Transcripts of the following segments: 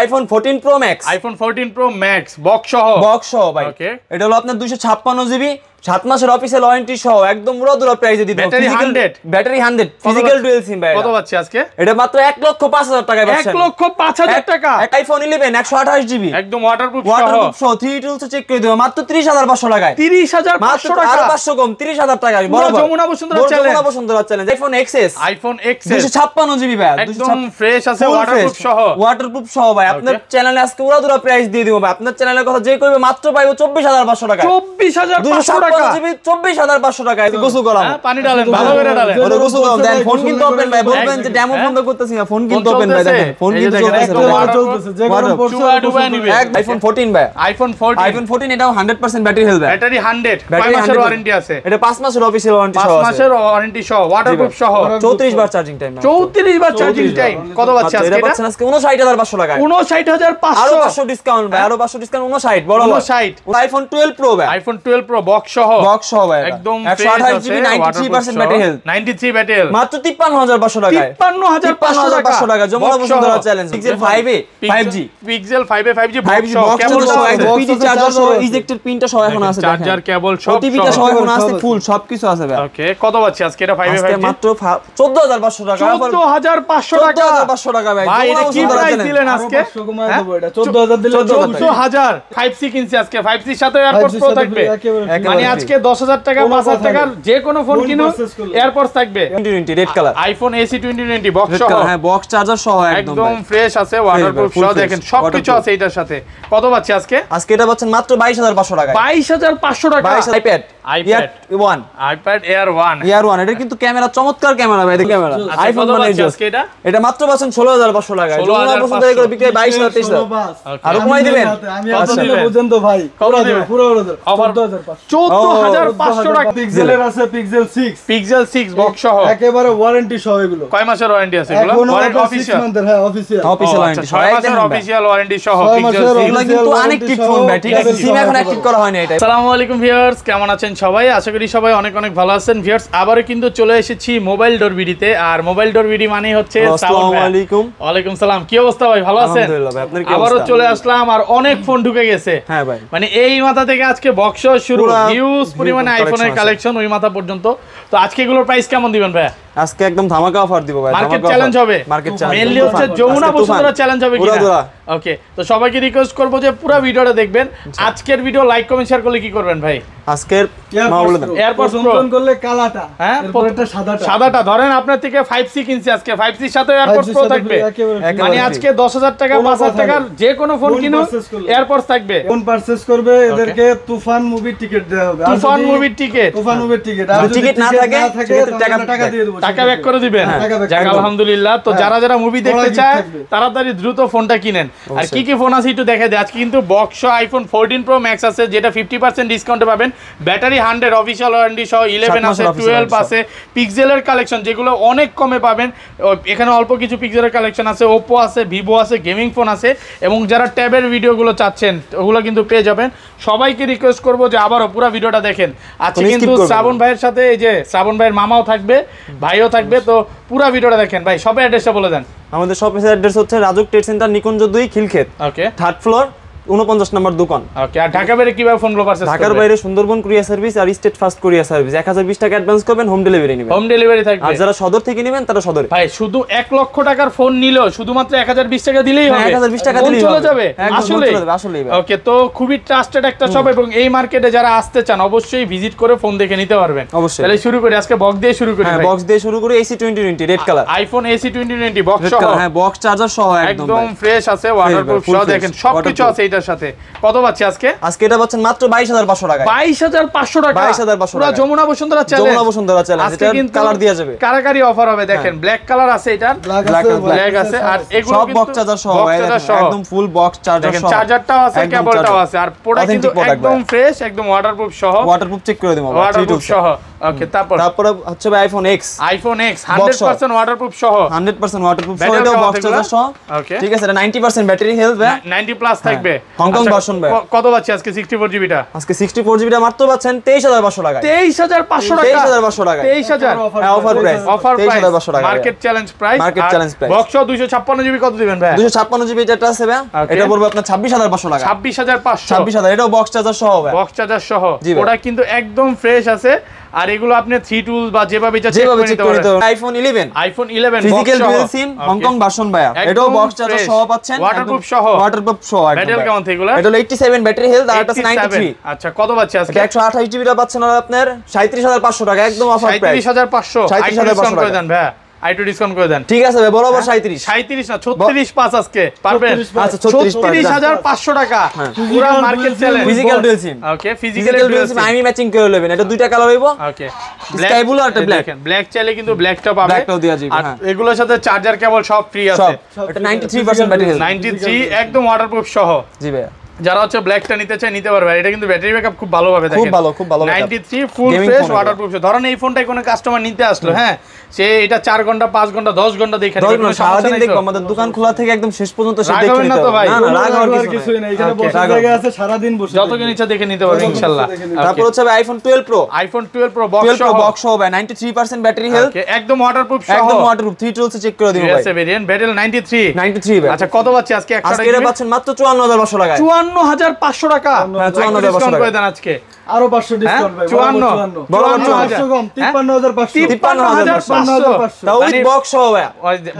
iPhone 14 Pro Max, iPhone 14 Pro Max box সহ ভাই। ওকে, এটা হলো আপনার 256 জিবি, 7 মাসের অফিসিয়াল ওয়ারেন্টি সহ একদম উড়াদুরা প্রাইসে দিতে battery 100 battery 100 physical dual SIM ভাই। কত পাচ্ছি আজকে? এটা মাত্র 1,05,000 টাকায় পাচ্ছেন। 1,05,000 টাকা। iPhone 11 128 জিবি একদম ওয়াটারপ্রুফ সহ 3 টুলস চেক করে দেব মাত্র 30,500 টাকায়। 30,500 টাকা, আরো 500 কম, 30,000 টাকায় বরাবর। Jamuna Bashundhara challenge. iPhone XS, iPhone XS 256 GB ভাই, একদম ফ্রেশ আছে, ওয়াটারপ্রুফ সহ ভাই। আপনার চ্যানেলে আজকে উড়াদুরা প্রাইস দিয়ে দিব ভাই। আপনার চ্যানেলের কথা যে কইবে মাত্র পাইবো 24,500 টাকা। 24,500 টাকা জিবি 24,500 টাকা। এই গোসল করাম, পানি ডালেন, ভালো করে ডালেন। ওরে গোসল করাম দেন। ফোন কিন্তু ওপেন ভাই, বলবেন যে ডেমো বন্ধ করতেছি না, ফোন কিন্তু ওপেন ভাই। দেখেন ফোন কিন্তু চলতেছে, যে গরম পড়ছে নিবে। iPhone 14 ভাই, iPhone 14 এটাও 100% ব্যাটারি হেলথ, ব্যাটারি 100, 5 মাসের ওয়ারেন্টি আছে। এটা 5 মাসের অফিশিয়াল ওয়ারেন্টি সহ 5 আছে, মাসের ওয়ারেন্টি সহ, ওয়াটারপ্রুফ সহ, 34 বার চার্জিং টাইম। 34 বার চার্জিং টাইম। কত পাচ্ছি আজকে? এটা পাচ্ছেন আজকে 59,500 টাকা। 59,500, আরো 500 ডিসকাউন্ট ভাই, আরো 500 ডিসকাউন্ট, 59 বড় 59। iPhone 12 Pro ভাই, iPhone 12 Pro বক্স সহ ভাই, একদম 128 জিবি 93% ব্যাটারি হেলথ, 93 ব্যাটারি, মাত্র 53,500 টাকায়। 53,500 টাকা। Jamuna Bashundhara challenge. Pixel 5a 5G, Pixel 5a 5G 5G box cable সহ, কেবল PD চার্জার সহ, ইজেক্টেড পিনটা সহ এখন আছে, চার্জার কেবল সব OTP টা সহ এখন আছে, ফুল সবকিছু আছে ভাই। ওকে, কত পাচ্ছি আজকে এটা 5a আজকে 5G? মাত্র 14,500 টাকা। 14,500 টাকা। 14,500 টাকা ভাই। ভাই এটা কি প্রাইস দিলেন আজকে? 14,000 দিলে 14,000 5C কিনছি আজকে, 5C এর সাথে এয়ারপডস প্রো থাকবে। মানে আজকে 10,000 টাকা 5,000 টাকার যে কোনো ফোন কিনো এয়ারপডস থাকবে। 2020 red colour iPhone AC 2020 box সহ, হ্যাঁ বক্স চার্জার সহ একদম ফ্রেশ আছে, ওয়াটারপ্রুফ সহ, দেখেন সবকিছু আছে এটার সাথে। কত পাচ্ছি আজকে? আজকে এটা পাচ্ছেন মাত্র 22,500 টাকা। 22,500 টাকা। iPad iPad Air 1 এটা কিন্তু ক্যামেরা, চমৎকার ক্যামেরা ভাই, ক্যামেরা আইফোন মানে আজকে এটা মাত্র পাচ্ছেন 16,500 টাকা। যমুনা বসুন্ধরা এগুলো বিক্রি 22,000 23,000 আর কমাই দিবেন। কত দিবেন পর্যন্ত ভাই? পুরো অফার 14,500 টাকা। পিক্সেলের আছে Pixel 6, Pixel 6 বক্স সহ, একেবারে ওয়ারেন্টি সহ এগুলো। কয় মাসের ওয়ারেন্টি আছে এগুলো? ওয়ারেন্টি অফিশিয়াল, হ্যাঁ অফিশিয়াল ওয়ারেন্টি 6 মাসের অফিশিয়াল ওয়ারেন্টি সহ Pixel 6। এগুলো কিন্তু আনএক্টিভ ফোন ভাই, ঠিক আছে, সিম এখন অ্যাক্টিভ করা হয়নি এটা। আসসালামু আলাইকুম ভিউয়ার্স, কেমন আছেন সবাই? আশা করি সবাই অনেক অনেক ভালো আছেন। ভিউয়ার্স আবারো কিন্তু চলে এসেছি মোবাইল ডোর ভিডিওতে। আর মোবাইল ডোর ভিডিও মানে হচ্ছে আসসালামু আলাইকুম। ওয়ালাইকুম সালাম। কি অবস্থা ভাই, ভালো আছেন? আলহামদুলিল্লাহ ভাই, আপনার কি অবস্থা? আবারো চলে আসলাম আর অনেক ফোন ঢুকে গেছে। হ্যাঁ ভাই, মানে এই মাথা থেকে আজকে বক্স শুরু, হিউজ পরিমাণে আইফোনের কালেকশন ওই মাথা পর্যন্ত। তো আজকে এগুলোর প্রাইস কেমন দিবেন ভাই? আজকে একদম ধামাকা অফার দিব ভাই। মার্কেট চ্যালেঞ্জ হবে, মার্কেট চ্যালেঞ্জ মেইনলি হচ্ছে যমুনা বসুন্ধরা চ্যালেঞ্জ হবে কিনা। ওকে, তো সবাইকে রিকোয়েস্ট করব যে পুরো ভিডিওটা দেখবেন। আজকের ভিডিও লাইক কমেন্ট শেয়ার করলে কি করবেন ভাই? আজকের এয়ারপডস অন করলে কালাটা, হ্যাঁ এরপরটা সাদাটা ধরেন আপনার থেকে 5C কিনছি আজকে, 5C এর সাথে এয়ারপডস প্রো থাকবে। মানে আজকে 10,000 টাকা 5,000 টাকার যে কোনো ফোন কিনো এয়ারপডস থাকবে। ফোন পারচেজ করবে এদেরকে তুফান মুভি টিকেট দেওয়া হবে। তুফান মুভির টিকেট, আর টিকেট না থাকে টাকা দিয়ে দেব, টাকা ব্যাক করে দিবেন। যাক আলহামদুলিল্লাহ। তো যারা যারা মুভি দেখতে চায় তাড়াতাড়ি দ্রুত ফোনটা কিনেন। আর কি কি ফোন আছে একটু দেখে দেয়। আজকে কিন্তু বক্স আইফোন 14 Pro Max আছে, যেটা 50% ডিসকাউন্টে পাবেন। ব্যাটারি 100 অফিশিয়াল ওয়ারেন্টি সহ, 11 আছে, 12 আছে। পিক্সেলের কালেকশন যেগুলো অনেক কমে পাবেন, এখানে অল্প কিছু পিক্সেলের কালেকশন আছে। ওপো আছে, ভিভো আছে, গেমিং ফোন আছে। এবং যারা ট্যাবের ভিডিওগুলো চাচ্ছেন ওগুলো কিন্তু পেয়ে যাবেন। সবাইকে রিকোয়েস্ট করবো যে আবারও পুরো ভিডিওটা দেখেন। আজকে কিন্তু শ্রাবণ ভাইয়ের সাথে এই যে শ্রাবণ ভাইয়ের মামাও থাকবে, ভাইও থাকবে। তো পুরো ভিডিওটা দেখেন ভাই। সবাই অ্যাড্রেসটা বলে দেন। আমাদের শপের অ্যাড্রেস হচ্ছে রাজুক ট্রেড সেন্টার, নিকুঞ্জ 2 খিলক্ষেত, ওকে, 3rd ফ্লোর, 49 নম্বর দোকান। ওকে, আর ঢাকা বাইরে কিভাবে ফোনগুলো পারচেজ করবেন? ঢাকার বাইরে সুন্দরবন কুরিয়ার সার্ভিস আর স্টেট ফাস্ট কুরিয়ার সার্ভিস। 1020 টাকা অ্যাডভান্স করবেন, হোম ডেলিভারি নেবেন। হোম ডেলিভারি থাকবে। আর যারা সদর থেকে নেবেন তারা সদরে। ভাই শুধু 1 লক্ষ টাকার ফোন নিলেও শুধুমাত্র 1020 টাকা দিলেই হবে। 1020 টাকা দিলেই চলে যাবে। আসলে ওকে, তো খুবই ট্রাস্টেড একটা শপ। এবং এই মার্কেটে যারা আসতে চান অবশ্যই ভিজিট করে ফোন দেখে নিতে পারবেন। অবশ্যই। তাহলে শুরু করি, আজকে বক্স দিয়ে শুরু করি। হ্যাঁ, বক্স দিয়ে শুরু করি। AC 2020 red colour, iPhone AC 2020 box সহ, হ্যাঁ বক্স চার্জার সহ একদম ফ্রেশ আছে, ওয়াটারপ্রুফ সহ, দেখেন সবকিছু আছে এটার সাথে। কত পাচ্ছি আজকে? আজকে এটা পাচ্ছেন মাত্র 22,500 টাকা। 22,500 টাকা। 22,500 পুরো যমুনা বসুন্ধরা চ্যালেঞ্জ, যমুনা বসুন্ধরা চ্যালেঞ্জ। এটা কালার দেয়া যাবে, কারাকারি অফার হবে। দেখেন ব্ল্যাক কালার আছে, এটার ব্ল্যাক আছে। আর এগুলো সব বক্স চার্জার সহ, একদম ফুল বক্স চার্জার সহ। দেখেন চার্জারটাও আছে, কেবলটাও আছে। আর প্রোডাক্ট কিন্তু একদম ফ্রেশ, একদম ওয়াটারপ্রুফ সহ। ওয়াটারপ্রুফ চেক করে দেব, ওয়াটারপ্রুফ সহ। ওকে তারপর হচ্ছে ভাই iPhone x. IPhone x 100% waterproof সহ, 100% ওয়াটারপ্রুফ সহ, এটাও বক্স চার্জার সহ। ওকে ঠিক আছে, এটা 90% ব্যাটারি হেলথ ভাই, 90 প্লাস থাকবে। হংকং ভার্সন ভাই। কত পাচ্ছি আজকে 64 জিবিটা? আজকে 64 জিবিটা মাত্র পাচ্ছেন 23500 টাকায়। 23500 টাকা, 23500 টাকায়, 23000 অফার প্রাইস, অফার প্রাইস, 23500 টাকা, market challenge price, market challenge price. Box 256 GB কত দিবেন ভাই? 256 জিবি যেটা আছে ভাই, এটা পড়বে আপনার 26500 টাকা। 26500, 26000, এটাও বক্স চার্জার সহ ভাই, বক্স চার্জার সহ। জি ভাই। ওটা কিন্তু একদম ফ্রেশ আছে, আর এগুলো আপনি 3 টুল বা যেভাবে ইচ্ছা চেক করে নিতে পারবেন। IPhone 11, iPhone 11 physical dual SIM, Hong Kong version ভাই, এটাও বক্স চার্জার সহ পাচ্ছেন, ওয়াটারপ্রুফ সহ, ওয়াটারপ্রুফ সহ। ব্যাটারি কেমন থেকে এগুলা? এটা হলো 87 ব্যাটারি হেলথ, আর এটা আছে 93। আচ্ছা কত পাচ্ছি আজকে? এটা 128 জিবিটা পাচ্ছেন আর আপনার 37500 টাকা, একদম অফার প্রাইস। 37500, 37500 করে দেন ভাই, আইটু ডিসকাউন্ট করে দেন। ঠিক আছে ভাই, বরাবর 37 37 না 36.5 আজকে পারবেন। আচ্ছা 36500 টাকা পুরো market challenge. Physical dual SIM, ওকে ফিজিক্যাল ডুয়াল সিম আমি ম্যাচিং করে নেবেন, এটা দুইটা কালার হইবো। ওকে স্কাই ব্লু আর একটা ব্ল্যাক। ব্ল্যাক চাইলে কিন্তু ব্ল্যাকটা পাবে, ব্ল্যাকটাও দেয়া যাবে। আর হ্যাঁ, এগুলোর সাথে চার্জার কেবল সব ফ্রি আছে। এটা 93% ব্যাটারি হেলথ, 93 একদম ওয়াটারপ্রুফ সহ। জি ভাই। যারা হচ্ছে ব্ল্যাকটা নিতে চায় নিতে পারবে, এটা কিন্তু ব্যাটারি ব্যাকআপ খুব ভালো ভাবে দেখেন, খুব ভালো 93 ফুল Gaming ফ্রেশ phone ওয়াটারপ্রুফ। ধরেন এই ফোনটাই কোনো কাস্টমার নিতে আসলো, হ্যাঁ সে এটা 4 ঘন্টা 5 ঘন্টা 10 ঘন্টা দেখে নেবে, কোনো সমস্যা সারাদিন নাই। দেখবো, আমাদের দোকান খোলা থেকে একদম শেষ পর্যন্ত সে রাগ দেখে হবেন না নিতে তো হবে। ভাই? না না, রাগ হওয়ার কিছু কিছুই নাই। নাই, এখানে বসার জায়গা আছে, সারাদিন বসে যতক্ষণ ইচ্ছা দেখে নিতে পারবে ইনশাআল্লাহ। তারপর হচ্ছে ভাই iPhone 12 pro, iPhone 12 pro box 12 pro সহ, বক্স সহ ভাই, 93% ব্যাটারি হেলথ, ওকে একদম ওয়াটারপ্রুফ সহ, একদম ওয়াটারপ্রুফ, 3 টুলস চেক করে দিও ভাই। USA variant battle 93। 93 ভাই। আচ্ছা কত পাচ্ছি আজকে? আজকে এটা পাচ্ছেন মাত্র 54500 টাকায়। 54500 টাকা, 54500 ডিসকাউন্ট করে দেন আজকে। আরো 500 ডিসকাউন্ট ভাই, 54 বরাবর 500 কম, 53500, 53500 তাও উইথ বক্স সহ ভাই।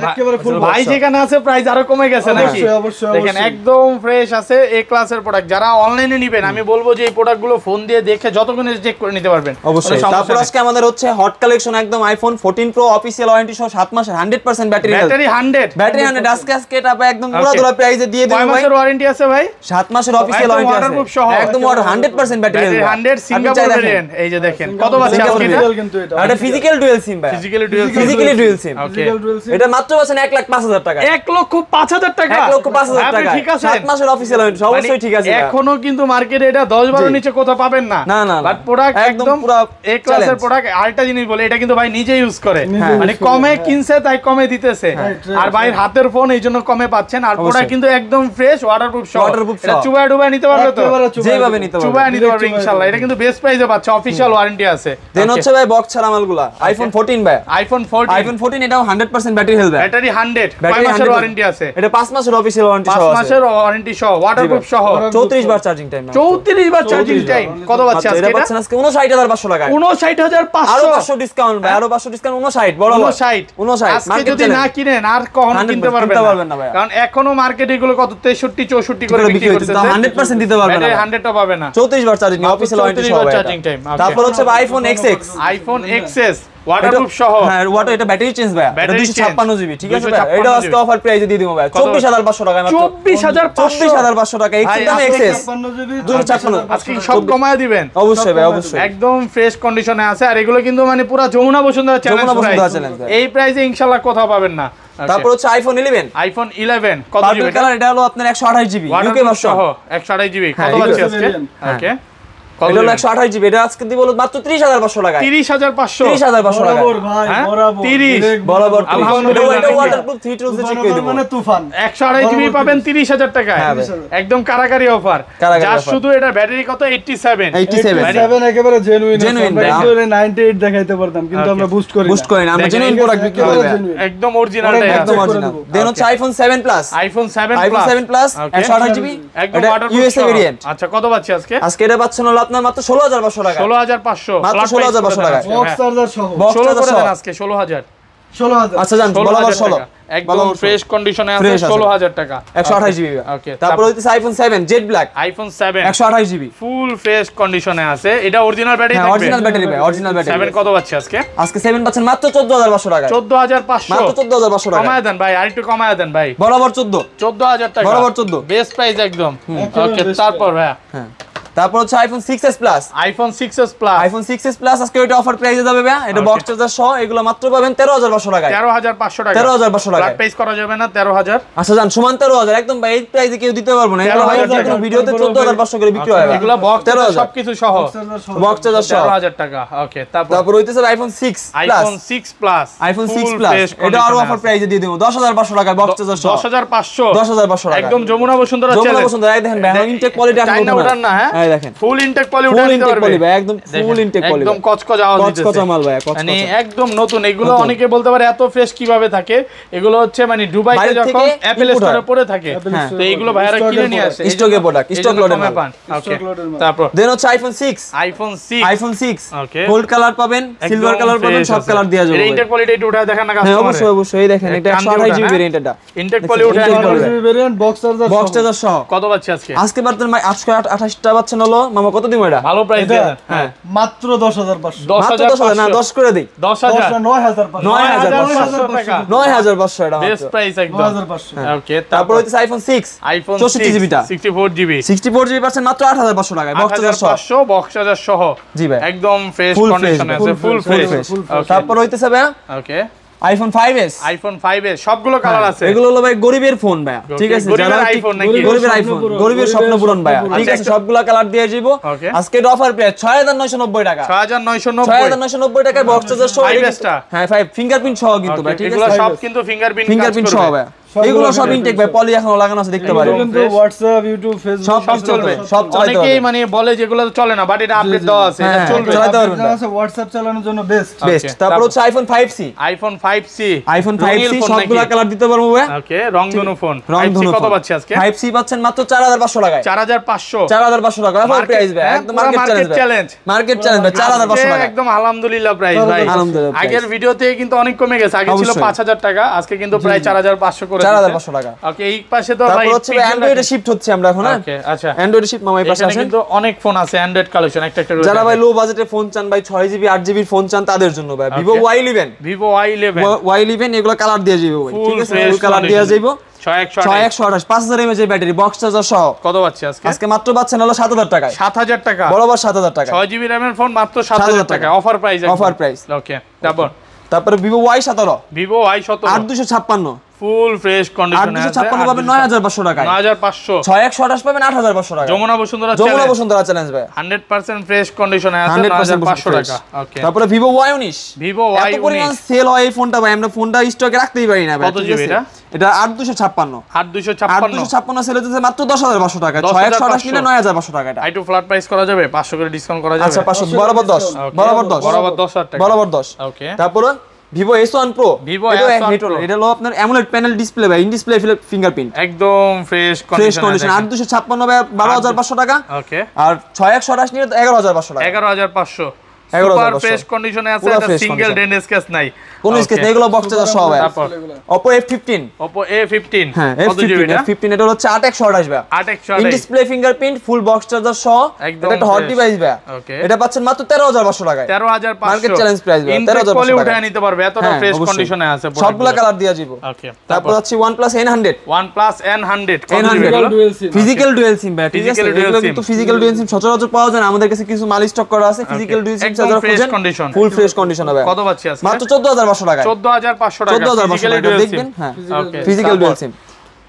একেবারে full ভাই box। যেখানে আছে প্রাইস আরো কমে গেছে নাকি? অবশ্যই, দেখেন একদম ফ্রেশ আছে, এ ক্লাসের প্রোডাক্ট। যারা অনলাইনে নেবেন আমি বলবো যে এই প্রোডাক্টগুলো ফোন দিয়ে দেখে যতক্ষণ চেক করে নিতে পারবেন অবশ্যই। কোনো সমস্যা তারপর নেই। আজকে আমাদের হচ্ছে হট কালেকশন, একদম আইফোন 14 প্রো অফিশিয়াল ওয়ারেন্টি সহ 7 মাসের 100% ব্যাটারি হেলথ, ব্যাটারি 100 ব্যাটারি 100 আজকে এটা ভাই একদম পুরো প্রাইসে দিয়ে দেব কয় ভাই। মাসের ওয়ারেন্টি আছে ভাই? 7 মাসের অফিশিয়াল একদম ওয়ারেন্টি waterproof আছে, সহ। একদম 100% battery battery health. 100 Singapore variant. এই যে দেখেন কত পাচ্ছি আজকে এটা? কিন্তু এটা এটা ফিজিক্যাল ডুয়াল সিম ভাই, physically dual physically dual SIM. ওকে এটা মাত্র পাচ্ছেন 1,05,000 টাকা। 1,05,000 টাকা, 1,05,000 আপনি টাকা, ঠিক আছে? 7 মাসের অফিশিয়াল ওয়ারেন্টি, অবশ্যই ঠিক আছে। এখনো কিন্তু মার্কেটে এটা 10-12 নিচে কোথাও পাবেন না। না, না, না। বাট প্রোডাক্ট একদম একদম পুরো এ ক্লাসের challenge। প্রোডাক্ট। আরেকটা জিনিস বলে, এটা কিন্তু ভাই নিজে ইউজ করে, হ্যাঁ। মানে কমে কিনছে তাই কমে দিতেছে, আর ভাইয়ের হাতের ফোন এই জন্য কমে পাচ্ছেন। আর প্রোডাক্ট কিন্তু একদম ফ্রেশ ওয়াটারপ্রুফ সহ। Waterproof এটা সহ। চুবায় ডুবায় নিতে পারবে তো? একেবারে চুবায় যেভাবে নিতে পারবে। চুবায় নিতে পারবে Direct ইনশাআল্লাহ। এটা কিন্তু বেস্ট প্রাইসে পাচ্ছে, অফিশিয়াল ওয়ারেন্টি আছে। দেন হচ্ছে ভাই বক্স ছাড়া মালগুলা আইফোন 14 ভাই, আইফোন 14 আইফোন 14 এটাও 100% ব্যাটারি হেলথ ভাই, ব্যাটারি 100 কয় ব্যাটারি মাসের 100 ওয়ারেন্টি আছে? এটা 5 মাসের অফিশিয়াল ওয়ারেন্টি 5 সহ আছে, মাসের ওয়ারেন্টি সহ, ওয়াটারপ্রুফ সহ, 34 বার চার্জিং টাইম। 34 বার চার্জিং টাইম। কত পাচ্ছে এটা আজকে এটা? পাচ্ছেন আজকে 59500 টাকায়। 59500, আরো 500 ডিসকাউন্ট ভাই, আরো 500 ডিসকাউন্ট 59 বড় 59 আজকে যদি না কিনেন আর কখনো 100% কিনতে পারবেন না ভাই। কারণ এখনো মার্কেটে এগুলো কত 63 64 করে বিক্রি করতেছে, 100% দিতে পারবেন না, 100 টা পাবে না। 34 বার চার্জিং অফিশিয়াল ওয়ারেন্টি 34 সহ বার ভাই চার্জিং এটা। টাইম। তারপর হচ্ছে iPhone XX, iPhone XS waterproof সহ, হ্যাঁ ওয়াটার, এটা ব্যাটারি চেঞ্জ ভাই, এটা Battery 256 জিবি, ঠিক আছে ভাই? 256 এটা আজকে অফার প্রাইসে দিয়ে দিমু ভাই 24500 টাকায় মাত্র। 24500 24500 টাকা এক্স দাম এক্সএস 256 আজকে সব কমায় দিবেন। অবশ্যই ভাই, অবশ্যই। একদম ফ্রেশ কন্ডিশনে আছে, আর এগুলো কিন্তু মানে পুরো Jamuna Bashundhara challenge Jamuna Bashundhara price. challenge, ভাই। এই প্রাইসে ইনশাআল্লাহ কোথাও পাবেন না। তারপর হচ্ছে আইফোন 11, আইফোন 11 কত পার্পল জিবি? কালার, এটা হলো আপনার 128 জিবি ইউকে ওয়াটারপ্রুফ ভার্সন সহ 128 জিবি। হ্যাঁ, কত আছে UK আজকে? variant। ওকে এটা হলো 128 জিবি, এটা আজকে দিব মাত্র 30500 টাকায়। 30500 30500 টাকা বরাবর ভাই, হ্যাঁ? বরাবর 30 direct বরাবর। আলহামদুলিল্লাহ। এটা ওয়াটারপ্রুফ 3 টুলস চেক করে দিব। মানে তুফান 128 জিবি পাবেন 30000 টাকায়। হ্যাঁ ভাই। একদম কারাকারি অফার। কারাকারি যার offer। শুধু এটা ব্যাটারি কত 87 87 7 একেবারে জেনুইন Genuine ভাই। আমরা 98 দেখাইতে পারতাম কিন্তু আমরা বুস্ট করি বুস্ট করেন, আমরা দেখেন, জেনুইন প্রোডাক্ট বিক্রি করি ভাই, একদম অরিজিনালটাই একদম আছে। অরিজিনাল। দেন হচ্ছে iPhone 7 plus, iPhone 7 iPhone 7 plus 128 GB, একদম এটা ওয়াটারপ্রুফ ইউএসএ ভেরিয়েন্ট। আচ্ছা কত পাচ্ছি আজকে? আজকে এটা পাচ্ছেন হলো আপনার মাত্র 16500 টাকা, 16500 মাত্র ফ্ল্যাট 16500 টাকা। বক্স চার্জার সহ বক্স 16 চার্জার করে সহ। দেন আজকে 16000। 16000 আচ্ছা জান, বরাবর 16 একদম ফ্রেশ কন্ডিশনে আছে, Fresh আছে। 16000 টাকা, 128 জিবি। ওকে তারপর হইছে iPhone 7 jet black, iPhone 7 128 GB. Full fresh কন্ডিশনে আছে। এটা অরিজিনাল ব্যাটারি হ্যাঁ, থাকবে? অরিজিনাল ব্যাটারি ভাই, অরিজিনাল ব্যাটারি। 7 কত পাচ্ছি আজকে? আজকে 7 পাচ্ছেন মাত্র 14500 টাকা, 14500 মাত্র 14500 টাকা। কমায় দেন ভাই, আরেকটু কমায় দেন ভাই। বরাবর 14, 14000 টাকা বরাবর 14। বেস্ট প্রাইস একদম। একেবারে ওকে best তারপর ভাই হ্যাঁ তারপর হচ্ছে iPhone 6s plus, iPhone 6s plus, iPhone 6s plus আজকে এটা অফার প্রাইসে যাবে ভাই, এটা বক্স চার্জার সহ, এগুলো মাত্র পাবেন 13500 টাকায়, 13500 টাকা, 13500 টাকায়। ফ্ল্যাট প্রাইস করা যাবে না 13000? আচ্ছা জান, সমান 13000 একদম ভাই, এই প্রাইসে কেউ দিতে পারবো না, এগুলো ভাই কোনো ভিডিওতে 14500 করে বিক্রি হয় ভাই, এগুলো বক্স 13000 সবকিছু সহ, বক্স চার্জার সহ 13000 টাকা। ওকে, তারপর হইতেছে iPhone 6 plus, iPhone 6 plus, iPhone 6 plus এটা আরো অফার প্রাইসে দিয়ে দেব 10500 টাকায়, বক্স চার্জার সহ 10500, 10500 টাকা, একদম যমুনা বসুন্ধরা যমুনা চ্যানেল, বসুন্ধরা। এই দেখেন ভাই, ইনটেক কোয়ালিটি আপনি চাইনা ওঠান না, হ্যাঁ এই দেখেন ফুল ইনটেক পলি ফুল উঠান দিতে ইনটেক পারবে পলি ভাই, একদম ফুল ইনটেক পলি, একদম কচকচ আওয়াজ দিতেছে, কচকচা মাল ভাই, মানে কচকচা একদম নতুন। এগুলো অনেকে বলতে পারে এত ফ্রেশ কিভাবে থাকে, এগুলো হচ্ছে মানে দুবাইতে বাইরে যখন থেকে অ্যাপল import স্টোরে হয়। পড়ে থাকে, হ্যাঁ। তো এইগুলো ভাইরা কিনে নিয়ে আসে, স্টকের প্রোডাক্ট, স্টক লটের মাল পান। ওকে, লটের মাল। তারপর দেন হচ্ছে আইফোন 6, আইফোন 6, আইফোন 6 ওকে, গোল্ড কালার পাবেন, সিলভার কালার পাবেন, সব কালার দেওয়া যাবে। ইনটেক কোয়ালিটি একটু উঠায় দেখান না হ্যাঁ কাস্টমারে। অবশ্যই অবশ্যই, দেখেন এটা 128 জিবি ভেরিয়েন্ট, এটা ইনটেক পলি উঠায় Intake নিতে poly। পারবে। Variant box charger box charger সহ কত পাচ্ছি আজকে? আজকে বার্তার 828টা পাচ্ছেন হলো মামা, কত দিব এটা? ভালো প্রাইস এটা? দেন। হ্যাঁ, মাত্র 10500, 10,000 না 10 করে দেই, 10000, 9500, 9500 টাকা, 9500 এটা বেস্ট মাত্র। প্রাইস একদম। 9500। ওকে, তারপর হচ্ছে আইফোন 6 আইফোন 64 জিবি টা, 64 জিবি, 64 জিবি পাচ্ছেন মাত্র 8500 টাকায়, বক্স চার্জার সহ। 8500 বক্স চার্জার সহ, জি ভাই, একদম ফ্রেশ Full কন্ডিশনে fresh, আছে, ফুল ফ্রেশ। তারপর হইতেছে ভাই ওকে, আইফোন 5s, আইফোন 5s সবগুলো কালার আছে, এগুলো হলো ভাই গরিবের ফোন ভাই, ঠিক আছে, গরিবের যারা iPhone নাকি? গরিবের আইফোন, গরিবের স্বপ্ন পূরণ ভাই, ঠিক আছে, সবগুলা কালার দিয়ে দিব। ওকে। আজকে অফার প্রাইস 6990 টাকা, 6990, 6990 টাকায় বক্স চার্জার সহ। 5s টা? হ্যাঁ 5 ফিঙ্গারপ্রিন্ট সহ কিন্তু ভাই, ঠিক এগুলো আছে, সব কিন্তু ফিঙ্গারপ্রিন্ট ফিঙ্গারপ্রিন্ট সহ ভাই, এগুলো সব ইনটেক ভাই, পলি এখনো লাগানো আছে, দেখতে পারেন, কিন্তু হোয়াটসঅ্যাপ, ইউটিউব, ফেসবুক সব চলবে, সব চালাতে অনেকেই পারবে, মানে বলে যেগুলো চলে না, বাট এটা আপডেট দেওয়া আছে, এটা হ্যাঁ, চলবে। চালাতে পারবেন ভাই। হোয়াটসঅ্যাপ চালানোর জন্য বেস্ট। বেস্ট। Okay, তারপর হচ্ছে iPhone 5c, iPhone 5c, iPhone 5c সবগুলা কালার দিতে পারবো ভাই। ওকে, রংধনু ফোন, রংধনু 5c কত ফোন। পাচ্ছি আজকে? 5c পাচ্ছেন মাত্র 4500 টাকায়, 4500, 4500 টাকা অফার প্রাইস ভাই, একদম মার্কেট চ্যালেঞ্জ, মার্কেট চ্যালেঞ্জ ভাই, 4500 টাকা একদম আলহামদুলিল্লাহ প্রাইস ভাই। আলহামদুলিল্লাহ price। আগের ভিডিওতে কিন্তু অনেক কমে গেছে, আগে ছিল অবশ্যই। 5000 টাকা, আজকে কিন্তু প্রায় 4500 করে 4500 টাকা। ওকে, এই পাশে তো ভাই তারপর হচ্ছে অ্যান্ড্রয়েডে শিফট হচ্ছে আমরা এখন, হ্যাঁ ওকে, আচ্ছা, অ্যান্ড্রয়েডে শিফট মামাই পাশে এখানে আসেন, কিন্তু অনেক ফোন আছে অ্যান্ড্রয়েড কালেকশন, একটা একটা করে যারা ভাই লো বাজেটে ফোন চান ভাই, 6GB 8GB ফোন চান তাদের জন্য ভাই Vivo Y11, Vivo Y11 Y11 এগুলো কালার দিয়ে যাবে ভাই, ঠিক আছে, fresh ফুল কালার দিয়ে condition। যাবে, 6128 6128 5000 mAh এর ব্যাটারি, বক্স চার্জার সহ। কত পাচ্ছি আজকে? আজকে মাত্র পাচ্ছেন হলো 7000 টাকায়, 7000 টাকা, বরাবর 7000 টাকা 6GB র‍্যামের ফোন মাত্র 7000 টাকা, অফার প্রাইস, অফার প্রাইস। ওকে, তারপর তারপরে Vivo Y17 Vivo Y17 8256, full fresh কন্ডিশনে আছে, 8256 পাবেন 9500 টাকায়, 9500, 6128 পাবেন 8500 টাকা, যমুনা বসুন্ধরা যমুনা চ্যালেঞ্জ, বসুন্ধরা চ্যালেঞ্জ ভাই, 100% ফ্রেশ কন্ডিশনে আছে, 100% 9500 fresh। টাকা। ওকে, তারপরে Vivo Y19, Vivo এত পরিমাণ Y19 সেল হয় এই ফোনটা ভাই, আমরা ফোনটা স্টকে রাখতেই পারি না ভাই, কত ঠিক জিবি আছে? এটা? এটা 8256, 8256 8256 সেল হচ্ছে মাত্র 10500 টাকা, 10,500 6128 নিলে 9500 টাকা এটা। আইটু ফ্ল্যাট প্রাইস করা যাবে, 500 করে ডিসকাউন্ট করা যাবে, আচ্ছা 500 বরাবর 10, Okay, বরাবর 10, বরাবর 10,000 টাকা, বরাবর 10। ওকে, তারপরে Vivo S1 Pro, Vivo এটাও S1 হিট হলো, Pro। এটা হলো আপনার AMOLED প্যানেল ডিসপ্লে ভাই, ইন ডিসপ্লে ফিঙ্গারপ্রিন্ট, একদম ফ্রেশ ফ্রেশ কন্ডিশনে কন্ডিশন, 8256 ভাই 12500 টাকা, ওকে, আর 6128 নিলে 11500 টাকা, 11500 11,500 সুপার ফ্রেশ কন্ডিশনে আছে, পুরো এটা fresh single condition। Dent scratch নাই, কোন স্কেচ নেই, এগুলো বক্স চার্জার সহ ভাই। তারপর Oppo F15, Oppo A15 হ্যাঁ কত জিবি এটা? F15 এটা হচ্ছে 8128 ভাই, 8128 in display fingerprint, full box charger সহ, একদম এটা একটা হট fresh। ডিভাইস ভাই, Okay। এটা পাচ্ছেন মাত্র 13500 টাকায়, 13500 মার্কেট চ্যালেঞ্জ প্রাইস ভাই, ইনটেক 13500 পলি টাকা উঠায় নিতে পারবে, এতটা হ্যাঁ, ফ্রেশ অবশ্যই। কন্ডিশনে আছে সবগুলা কালার দিয়া দিব। ওকে, তারপর আছে OnePlus N100, OnePlus N100 কত N100 জিবি এগুলো? Dual SIM, physical dual SIM ভাই, ঠিক আছে, Physical dual এগুলো SIM। কিন্তু ফিজিক্যাল ডুয়াল সিম সচরাচর পাওয়া যায় না, আমাদের কাছে কিছু মাল স্টক করা আছে ফিজিক্যাল ডুয়াল সিম, একদম যারা fresh খোঁজেন condition। ফুল ফ্রেশ কন্ডিশন হবে, কত পাচ্ছি আজকে? মাত্র 14500 টাকায়, 14500 টাকা 14500 physically টাকা dual দেখবেন, SIM। হ্যাঁ ওকে, ফিজিক্যাল ডুয়াল সিম।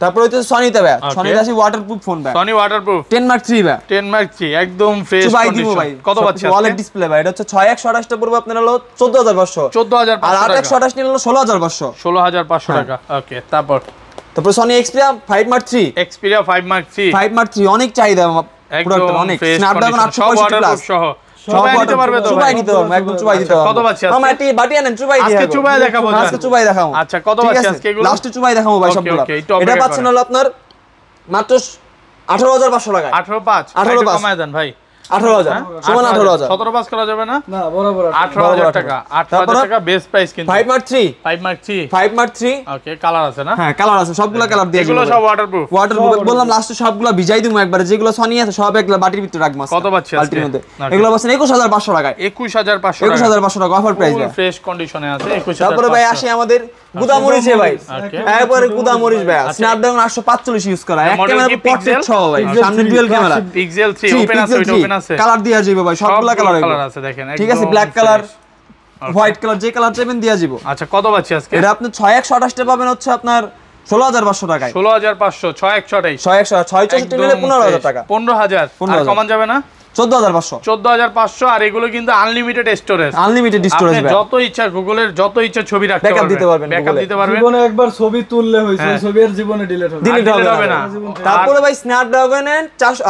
তারপর হচ্ছে সনিতে ভাই, Okay। সনিতে আছে ওয়াটারপ্রুফ ফোন ভাই, সনি ওয়াটারপ্রুফ 10 Mark 3 ভাই, 10 Mark 3 একদম ফ্রেশ চুবাই দিব কন্ডিশন, ভাই, কত পাচ্ছি ওয়ালেট আজকে? ডিসপ্লে ভাই, এটা হচ্ছে 6128 টা পড়বে আপনার হলো 14500, 14500 আর টাকা, 8128 নিলে হলো 16500। 16500 টাকা। ওকে, তারপর তারপর Sony Xperia 5 Mark 3, Xperia 5 Mark 3 5 Mark 3 অনেক চাহিদা একদম প্রোডাক্টের, অনেক ফ্রেশ স্ন্যাপড্রাগন কন্ডিশন, সব 865 প্লাস, ওয়াটারপ্রুফ সহ চুবাই নিতে পারবে তো চুবাই ভাই? নিতে পারবো, একদম চুবাই দিতে পারবো। কত পাচ্ছি আজকে? মামা এটি বাটি আনেন, চুবাই দিয়ে আজকে দেখাবো। চুবাই দেখাবো, আজকে চুবাই দেখাবো। আচ্ছা, কত ঠিক পাচ্ছি আছে? আজকে এগুলো? লাস্টে চুবাই দেখাবো ভাই Okay, সবগুলো। okay, একটু এটা অপেক্ষা পাচ্ছেন করেন। হলো আপনার মাত্র 18500 টাকায়, 18,500 18,500 কমায় দেন ভাই, 18,000 সমান 18,000 17 পাস করা যাবে না? না বরাবর 18,000 টাকা। 18,000 টাকা বেস্ট প্রাইস কিন্তু। 5 Mark 3 5 Mark 3 5 Mark 3 ওকে, কালার আছে না? হ্যাঁ কালার আছে, সবগুলা কালার দিয়ে এগুলো সব ওয়াটারপ্রুফ। ওয়াটারপ্রুফ বললাম লাস্টে সবগুলা ভিজাই দিমু একবারে, যেগুলো সনি আছে সব একলা বাটির ভিতরে রাখবো আজকে। কত পাচ্ছি আজকে? বালতির মধ্যে এগুলো পাচ্ছেন 21,500 টাকায়। 21,500 টাকা। 21,500 টাকা অফার প্রাইস ভাই। ফ্রেশ কন্ডিশনে আছে 21,500। তারপরে ভাই আসে আমাদের গুদামরিচে ভাই, একবারে গুদামরিচ ভাই, স্ন্যাপড্রাগন 845 ইউজ করা, এক মডেল ক্যামেরা কি পোর্ট্রেট পিক্সেল? সহ ভাই, সামনে ডুয়াল ক্যামেরা, পিক্সেল 3 ওপেন আছে, ওইটা ওপেন আছে। কালার দিয়া যাবে ভাই, সবগুলা কালার কালার আছে দেখেন। ঠিক আছে, ব্ল্যাক কালার, হোয়াইট কালার, যে কালার চাইবেন দিয়া যাবো। আচ্ছা কত পাচ্ছি আজকে? এটা আপনি 6128 টা পাবেন হচ্ছে আপনার 16,500 টাকায়। 16,500 6128 664 নিলে 15,000 টাকা, 15,000 আর কমান যাবে না? 14,500 14,500। আর এগুলো কিন্তু আনলিমিটেড স্টোরেজ, আনলিমিটেড স্টোরেজ আপনি ভাই, যত ইচ্ছা গুগলের যত ইচ্ছা ছবি রাখতে Backup পারবেন, দিতে পারবেন ব্যাকআপ Google-এ। দিতে পারবেন। জীবনে একবার ছবি তুললে হইছে, ওই ছবি আর জীবনে ডিলিট হবে না। ডিলিট delete হবে হবে না। না। তারপরে ভাই স্ন্যাপড্রাগনের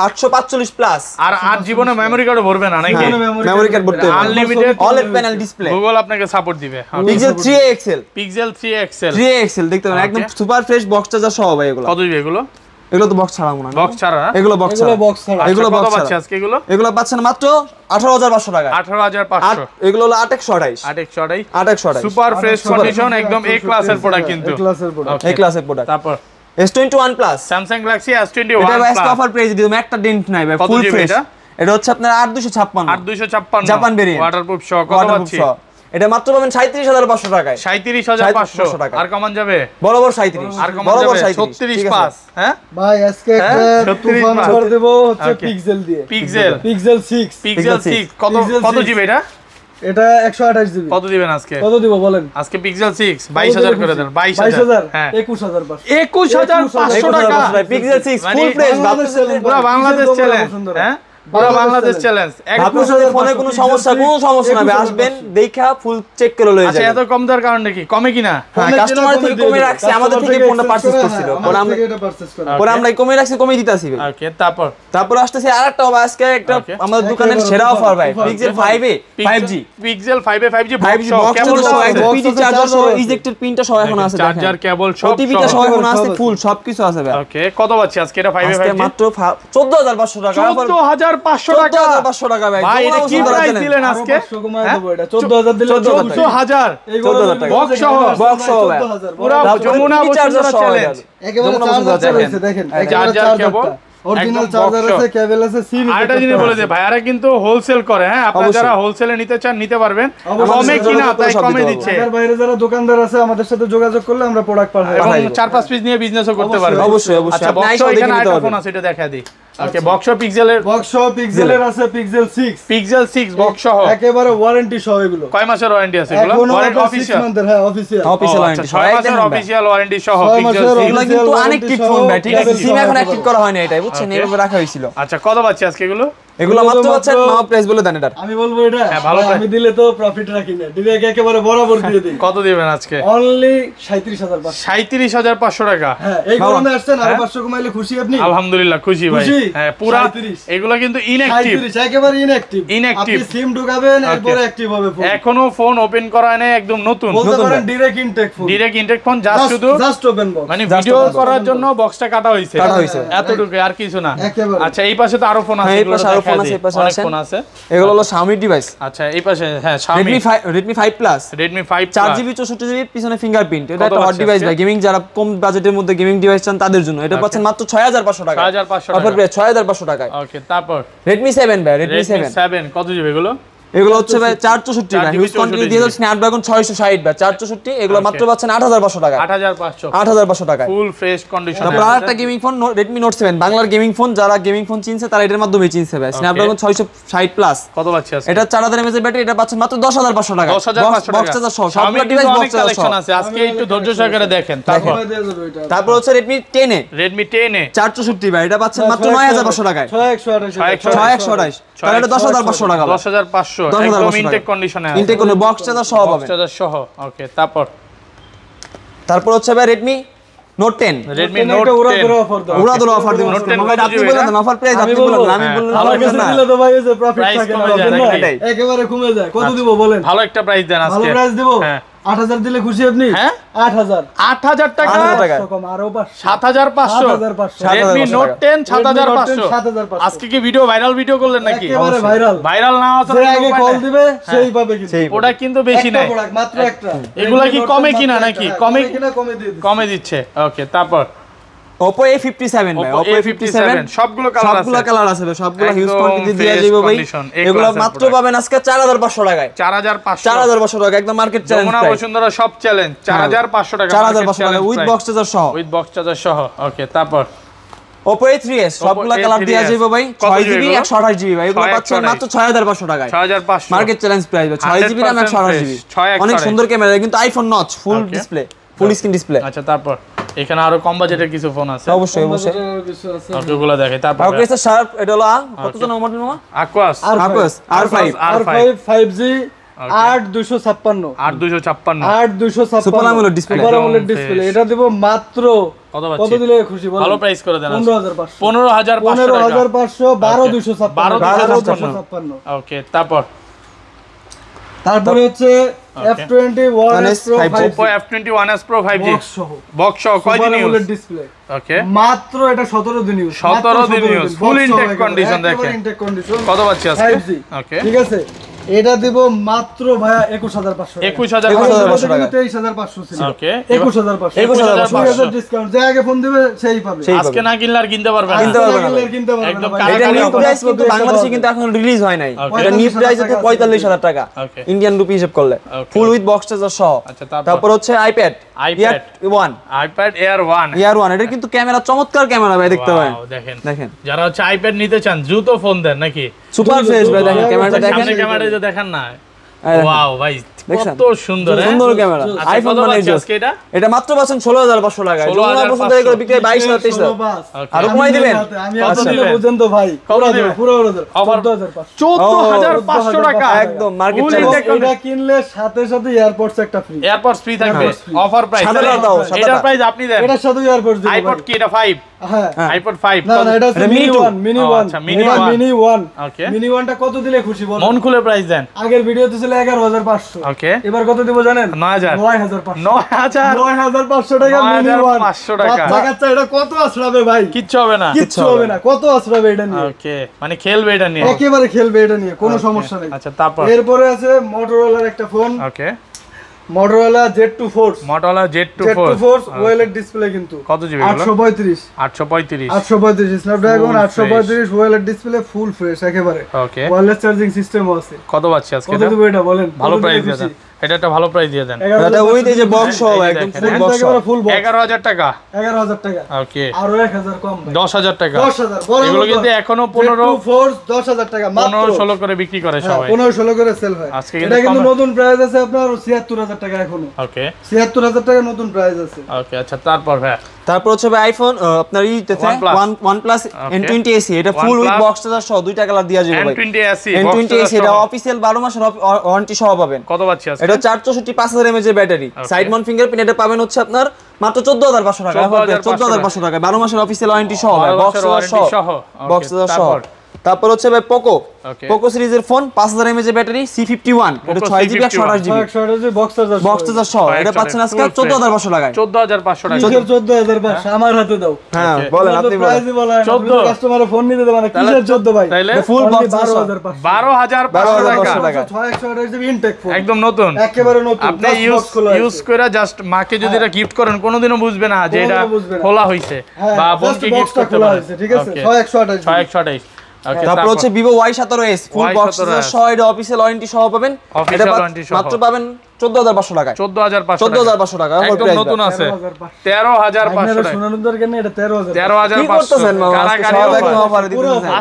845 প্লাস আর জীবনে মেমরি কার্ডও ভরবে না নাকি? মেমরি কার্ড ভরতে হবে, unlimited OLED panel display, Google আপনাকে সাপোর্ট দিবে। Pixel 3a XL Pixel 3 XL 3a XL দেখতে পারেন, একদম সুপার ফ্রেশ বক্স চার্জার সহ ভাই। এগুলো কত দিবে এগুলো? এগুলো তো বক্স ছাড়া মনে হয়, বক্স ছাড়া না? এগুলো বক্স এগুলো ছাড়া, বক্স ছাড়া। এগুলো আচ্ছা, কত box পাচ্ছি ছাড়া। আজকে এগুলো? এগুলো পাচ্ছেন মাত্র 18,500 টাকায়। 18,500 এগুলো হলো 828 828 সুপার ফ্রেশ কন্ডিশন, একদম এ ক্লাসের প্রোডাক্ট কিন্তু। ক্লাসের প্রোডাক্ট। এই ক্লাসের প্রোডাক্ট। তারপর S21 plus, Samsung Galaxy S21 এটা ভাই প্লাস অফার প্রাইস দিলাম, একটা ডেন্ট নাই ভাই, কত ফুল জিবি ফ্রেশ। এটা? এটা হচ্ছে আপনার 8256 8256 জাপান ভেরিয়েন্ট, ওয়াটারপ্রুফ সহ কত ওয়াটারপ্রুফ পাচ্ছি? সহ। এটা মাত্র পাবেন 37,500 টাকায়। 37,500 টাকা। আর কমান যাবে? বরাবর 37, আর কমান বরাবর যাবে 37 36 পাস। হ্যাঁ ভাই আজকে একটা 36 তুফান মাস। করে দেব হচ্ছে Okay. পিক্সেল দিয়ে। পিক্সেল পিক্সেল 6 পিক্সেল 6 কত Pixel কত 6 জিবি এটা? এটা 128 জিবি। কত দিবেন আজকে? কত দিব বলেন? আজকে পিক্সেল 6 22,000 করে দেন। 22,000 হ্যাঁ 21,500 21,500 টাকা। পিক্সেল 6 ফুল মানে ফ্রেশ, পুরো বাংলাদেশ চ্যালেঞ্জ। হ্যাঁ পুরো বাংলাদেশ চ্যালেঞ্জ। আপনার সাথে ফোনে কোনো সমস্যা না ভাই, আসবেন দেখা ফুল চেক করে লয়ে আচ্ছা যাবেন। এত কম দেওয়ার কারণ কি? কমে কিনা? হ্যাঁ, কাস্টমার থেকে কমে রাখছে, আমাদের থেকে ফোনটা পারচেজ করছিল, পরে আমরা এটা পারচেজ করা। পরে আমরা কমে রাখছি, কমে দিতাছি ভাই। ওকে তারপর তারপর আসতেছে আরেকটা হবে আজকে একটা Okay. আমাদের দোকানের সেরা অফার ভাই, পিক্সেল 5a 5G পিক্সেল 5 এ 5G 5G box box cable সহ আছে, box পিটি আছে, চার্জার সহ, charger আছে। ইজেক্টেড পিনটা সহ এখন আছে, চার্জার কেবল সব ওটিপিটা সহ এখন আছে, সব ফুল সবকিছু আছে ভাই। ওকে কত পাচ্ছি আজকে এটা 5 এ আজকে 5G? মাত্র 14,500 টাকা অফার, 14,500 টাকা। 14,500 টাকা ভাই। ভাই এটা কি প্রাইস দিলেন আরো আজকে? 500 কমায় দেব এটা 14,000 দিলে 14,000 এই 14,000 টাকা। বক্স সহ, box সহ ভাই। 14,000 পুরো তারপরে যমুনা পিটি চার্জার বসুন্ধরা সহ চ্যালেঞ্জ। একেবারে যমুনা চার্জার বসুন্ধরা রয়েছে দেখেন, একেবারে চার্জার কেবল অরিজিনাল একদম চার্জার box আছে, কেবল আছে, সিম। আরেকটা জিনিস বলে যে ভাইয়ারা কিন্তু হোলসেল করে, হ্যাঁ আপনারা অবশ্যই। যারা হোলসেলে নিতে চান নিতে পারবেন, অবশ্যই। কমে কিনা তাই সব কমে দিতে দিচ্ছে। ঢাকার বাইরে যারা দোকানদার আছে আমাদের সাথে যোগাযোগ করলে আমরা প্রোডাক্ট পাঠাই। এবং পাঠাই দেব। 4-5 পিস নিয়ে বিজনেসও করতে অবশ্যই, পারবেন। অবশ্যই, অবশ্যই। আচ্ছা আপনি বক্স আইসাও দেখে এখানে নিতে আরেকটা পারবেন। ফোন আছে, এটা দেখা দিই। ওকে বক্স পিক্সেলের বক্স সহ পিক্সেলের আছে পিক্সেল 6 পিক্সেল 6 বক্স সহ একেবারে ওয়ারেন্টি সহ এগুলো। কয় মাসের ওয়ারেন্টি আছে এগুলো? এখনো ওয়ারেন্টি 6 অফিশিয়াল। মান্থের, হ্যাঁ অফিশিয়াল। অফিসিয়াল আচ্ছা ওয়ারেন্টি 6 মাসের অফিশিয়াল ওয়ারেন্টি সহ 6 পিক্সেল মাসের 6। এগুলো কিন্তু official আনএক্টিভ warranty ফোন সহ ভাই, ঠিক আছে, guarantee সিম সহ এখন আছে অ্যাক্টিভ করা হয়নি এটাই, বুঝছেন, Okay. এইভাবে রাখা হয়েছিল। আচ্ছা কত পাচ্ছি আজকে এগুলো? এগুলো মাত্র মাত্র- পাচ্ছেন নাও প্রাইস বলে দেন এটার। আমি বলবো এটা হ্যাঁ, ভালো ভাই, price। আমি দিলে তো প্রফিট রাখি না, ডিরেক্ট একেবারে বরাবর দিয়ে দিই। কত দিবেন আজকে? অনলি 37,500। 37,500 টাকা। হ্যাঁ এই বাবা। গরমে আসছেন আর হ্যাঁ? 500 কমাইলে খুশি আপনি? আলহামদুলিল্লাহ খুশি ভাই। খুশি? হ্যাঁ পুরা 37 এগুলো কিন্তু ইনঅ্যাকটিভ, 37 একেবারে ইনঅ্যাকটিভ। Inactive। আপনি সিম ঢুকাবেন Okay. এরপরে অ্যাকটিভ হবে ফোন। এখনো ফোন ওপেন করা নাই, একদম নতুন বলতে নতুন পারেন ভাই। Direct intact phone. Direct intact phone, just শুধু জাস্ট ওপেন বক্স। মানে Just ভিডিও open করার জন্য বক্সটা কাটা হয়েছে। কাটা হয়েছে। এতটুকু আর কিছু না। একেবারে। আচ্ছা এই পাশে তো আরো ফোন আছে, হ্যাঁ, এই এগুলো পাশে আরো দেখা ফোন আছে, দিই। এই পাশে অনেক আসেন। ফোন আছে। এগুলো হলো Xiaomi ডিভাইস, আচ্ছা এই পাশে হ্যাঁ Xiaomi Redmi 5 plus, Redmi 5 4GB 64GB পিছনে ফিঙ্গারপ্রিন্ট। এটা কত একটা হট পাচ্ছি ডিভাইস আজকে? ভাই, গেমিং যারা কম বাজেটের মধ্যে গেমিং ডিভাইস চান তাদের জন্য। এটা পাচ্ছেন মাত্র 6,500 টাকা। 6,500 টাকা। অফার প্রাইস 6,500 টাকায়। ওকে তারপর Redmi 7 ভাই, Redmi 7 7 কত জিবি এগুলো? এগুলো হচ্ছে ভাই 464 ভাই, 4GB হিউজ কোয়ান্টিটি দিয়ে দাও, স্ন্যাপড্রাগন 660 ভাই, 464 এগুলো Okay. মাত্র পাচ্ছেন 8,500 টাকা। 8,500 8,500 টাকায়। Full fresh condition. তারপর আরেকটা গেমিং ফোন Redmi Note 7, বাংলার গেমিং ফোন, যারা গেমিং ফোন চিনছে তারা এটার মাধ্যমে চিনছে ভাই। স্ন্যাপড্রাগন 660 প্লাস, কত পাচ্ছি আজকে? এটা 4000 mAh এর ব্যাটারি, এটা পাচ্ছেন মাত্র 10,500 টাকা। 10,500 বক্স টাকা। চার্জার সহ Xiaomi সবগুলো কিন্তু ডিভাইস অনেক বক্স চার্জার কালেকশন সহ। আছে, আজকে একটু ধৈর্য সহকারে দেখেন। তারপর কমাই দিয়ে যাবে এটা। তারপর হচ্ছে Redmi 10 এ Redmi 10 এ 464 ভাই, এটা পাচ্ছেন মাত্র 9,500 টাকায়। 6,128 6,128 তাহলে এটা 10,500 টাকা ভাই। 10,500 10,500 একদম টাকা। ইনটেক কন্ডিশনে আছে। ইনটেক কোনো বক্স চার্জার সহ পাবেন। চার্জার সহ। ওকে তারপর হচ্ছে ভাই Redmi Note 10 Redmi একটা Note ওরা 10 করে অফার দাও। ওরা তো অফার দিব। Note 10 মোবাইল কত আপনি জিবি বলেন এটা? না, অফার প্রাইস আমি আপনি বলবো। বলেন না, আমি হ্যাঁ, বললাম ভালো আমার হবে কাছে না। দিলে তো ভাই এই যে প্রফিট Price থাকে না, কমে যায় বুঝলেন না? নাকি? এটাই। একেবারে কমে যায়। কত দিব বলেন? ভালো একটা প্রাইস দেন ভালো আজকে। প্রাইস দিব? হ্যাঁ 8000 দিলে খুশি আপনি? হ্যাঁ 8000 8000 টাকা 8000 টাকা। কম আরো 500 7500 7500 Redmi Note 10 7500 7500 আজকে কি ভিডিও ভাইরাল ভিডিও করলেন নাকি একেবারে ভাইরাল। ভাইরাল না হওয়া যে আগে কল দিবে সেই পাবে কিন্তু। সেই ওটা কিন্তু বেশি একটা নাই product, মাত্র একটা। এগুলা কি Redmi Note কমে 10 কিনা মাত্র নাকি? একটা। কমে কিনা কমে দিয়ে দিচ্ছে। কমে দিচ্ছে ওকে তারপর Oppo A57 ভাই Oppo Oppo A57 সবগুলো কালার আছে সবগুলো কালার আছে ভাই, সবগুলো হিউজ একদম কোয়ান্টিটি দিয়ে fresh দিব ভাই। condition, A এগুলো class এর মাত্র product। পাবেন আজকে 4500 টাকায়। 4500 4500 টাকা একদম market challenge Jamuna price. Bashundhara সব চ্যালেঞ্জ 4500 টাকা 4500 টাকা উইথ বক্স চার্জার সহ। উইথ বক্স চার্জার সহ ওকে তারপর Oppo A3s সবগুলো কালার দেয়া যাবে ভাই। কত 6GB এগুলো? 128GB ভাই। এগুলো পাচ্ছেন 628 মাত্র 6500 টাকায়। 6500 মার্কেট চ্যালেঞ্জ প্রাইস ভাই। 6GB RAM 100% 128GB। fresh, অনেক 6128 সুন্দর ক্যামেরা কিন্তু আইফোন নচ ফুল Okay. Display full screen display. আচ্ছা তারপর এখানে আরো কম বাজেটের কিছু ফোন আছে অবশ্যই অবশ্যই। কিছু আছে। ওকে ওগুলো দেখে তারপর ওকে স্যার শার্প এটা হলো কত জন মডেল মামা? Aquas Aquos R5 R5 R5 5G 8256 8256 8256 Super AMOLED display। Super AMOLED একদম display। fresh। এটা দেব মাত্র কত কত পাচ্ছি দিলে খুশি বলেন? ভালো প্রাইস করে দেন 15500 15500 টাকা 15500 12256 12256 ওকে তারপর তারপরে হচ্ছে F21s Pro 5G Oppo F21s Pro 5G Box সহ। বক্স সহ Super কয়দিন ইউজ AMOLED display। ওকে মাত্র এটা 17 দিন ইউজ 17 দিন use, full intake condition দেখেন। ইনটেক কন্ডিশন কত পাচ্ছি আজকে 5G ওকে ঠিক আছে এটা দেব মাত্র ভাইয়া 21500 21500 টাকা। 23500 ছিল ওকে 21500 21500 ডিসকাউন্ট যে আগে ফোন দিবে সেই পাবে সেই আজকে না কিনলে আর কিনতে পারবে না কিনতে পারবে না ভাই। কিনতে পারবে না একদম ভাই। কারা এটা কারা নিউ offer প্রাইস কিন্তু বাংলাদেশে কিন্তু এখন রিলিজ হয় নাই। Okay. এটা নিউ প্রাইস হচ্ছে 45000 টাকা Okay. ইন্ডিয়ান রুপি হিসাব করলে Okay. Full with box charger সহ। আচ্ছা, তারপর? তারপর হচ্ছে iPad iPad। Air 1 iPad Air 1 Air 1 এটা কিন্তু ক্যামেরা চমৎকার ক্যামেরা ভাই দেখতে পারেন। Wow, দেখেন দেখেন যারা হচ্ছে আইপ্যাড নিতে চান দ্রুত ফোন দেন নাকি সুপার ফ্রেশ ভাই দেখেন ক্যামেরাটা দেখেন। সামনে ক্যামেরা যে দেখেন না এই দেখেন। ওয়াও ভাই দেখছেন? কত সুন্দর হ্যাঁ? সুন্দর ক্যামেরা আচ্ছা, আইফোন কত মানে পাচ্ছি আজকে এটা এটা মাত্র পাচ্ছেন 16500 টাকায়। 16,500 যমুনা বসুন্ধরা এগুলো বিক্রি হয় 22000 23000। Okay. আরো কমাই দিবেন? আমি কত আসলে দিবেন? বুঝেন তো ভাই কত দিবেন? পুরো Offer? 14500 14500 টাকা একদম মার্কেট Full চ্যালেঞ্জ। intake এটা কিনলে সাথে সাথে এয়ারপডস একটা ফ্রি এয়ারপডস ফ্রি থাকবে Airpods free। অফার প্রাইস সাদা দাও, সাদা এটার দাও। প্রাইস আপনি দেন এটার সাথে এয়ারপডস দিবেন আইপড কি এটা 5 হ্যাঁ আইপড 5 না না এটা এটা মিনি mini 1 মিনি ও, 1 আচ্ছা, mini এটা one। Mini 1 Okay. মিনি 1টা কত দিলে খুশি বল মন খুলে প্রাইস দেন আগের ভিডিওতে ছিল 11500 ওকে এবার কত দিব জানেন 9000 9500 9000 9500 টাকা মিনি 1 9500 টাকা। বাচ্চা এটা কত আসরাবে ভাই কিচ্ছু হবে না কিচ্ছু হবে না কত আসরাবে এটা নিয়ে ওকে মানে খেলবে এটা নিয়ে একেবারে খেলবে এটা নিয়ে কোনো সমস্যা নেই আচ্ছা তারপর এরপরে আছে মোটরোলার একটা phone okay Motorola Z2 Force Motorola Z2 Z2 Force OLED display কিন্তু কত জিবি এগুলো 835 835 835 Snapdragon Full 835 OLED display full fresh একেবারে ওকে ওয়্যারলেস চার্জিং সিস্টেমও আছে কত পাচ্ছি আজকে কত এটা দেব এটা বলেন ভালো কত দিলে প্রাইস দিয়ে খুশি? দেন এটা একটা ভালো প্রাইস দিয়ে দেন 11,000 এটা উইথ এই যে বক্স সহ ভাই, একদম দেখেন, ফুল বক্স সহ। একেবারে ফুল বক্স 11000 টাকা 11000 টাকা ওকে আরো 1000 কম ভাই 10000 টাকা 10000 বড় এগুলো কিন্তু এখনো 15 Z2 Force 10000 টাকা মাত্র 15 16 করে বিক্রি করে সবাই 15 16 করে সেল হয় আজকে কিন্তু এটা কিন্তু কম- নতুন প্রাইস আছে আপনার 76000 টাকা এখনো ওকে 76000 টাকা নতুন প্রাইস আছে ওকে আচ্ছা তারপর ভাই তারপর হচ্ছে ভাই আইফোন আপনার OnePlus। OnePlus N20 AC এটা ফুল উইথ OnePlus বক্স চার্জার সহ দুইটা কালার দেয়া যাবে ভাই। N20 AC N20 AC এটা অফিশিয়াল 12 মাসের ওয়ারেন্টি সহ পাবেন। কত পাচ্ছি আজকে এটা 464 5000 mAh এর ব্যাটারি সাইড মাউন্ট ফিঙ্গারপ্রিন্ট এটা পাবেন হচ্ছে আপনার মাত্র 14500 টাকা 14500 টাকা 12 মাসের অফিশিয়াল ওয়ারেন্টি সহ 12 বক্স মাসের warranty সহ। বক্স Okay, সহ। তারপর? তারপর হচ্ছে ভাই পোকো Okay. পোকো সিরিজের ফোন 5000 mAh এর ব্যাটারি C51 এটা Poco 6GB 128GB 128 box charger box charger সহ এটা পাচ্ছেন আজকে 14500 টাকায়। 14500 টাকা 14500 আমার হাতে দাও হ্যাঁ Okay. বলেন আপনি বলেন। প্রাইসই বলেন 14 কাস্টমারে ফোন নিতে দেবে না কিসের 14 ভাই তাইলে ফুল Only বক্স 12500 12500 টাকা 12,500 টাকা। 128 জিবি ইনটেক ফোন একদম নতুন একেবারে নতুন আপনি just ইউজ box খোলা ইউজ আছে। করে জাস্ট মাকে যদি এটা গিফট করেন কোনোদিনও বুঝবে না যে এটা কোনোদিনও বুঝবে না। খোলা হইছে হ্যাঁ, বা just বোনকে box গিফট টা করতে খোলা পারেন হয়েছে, ঠিক আছে 128 128 ওকে তারপর হচ্ছে Vivo Y17s ফুল Y17s বক্স চার্জার সহ এটা অফিশিয়াল ওয়ারেন্টি সহ পাবেন। Official এটা warranty সহ। মাত্র পাবেন 14500 টাকায়। 14500 14500 টাকা অফার একদম প্রাইস নতুন আছে 13500 13500 টাকা শোনানোর দরকার নেই এটা 13000 কি 13500 করতেছেন মামা আজকে কারাগারি সব offer। একদম অফারে পুরো দিতেছেন। offer।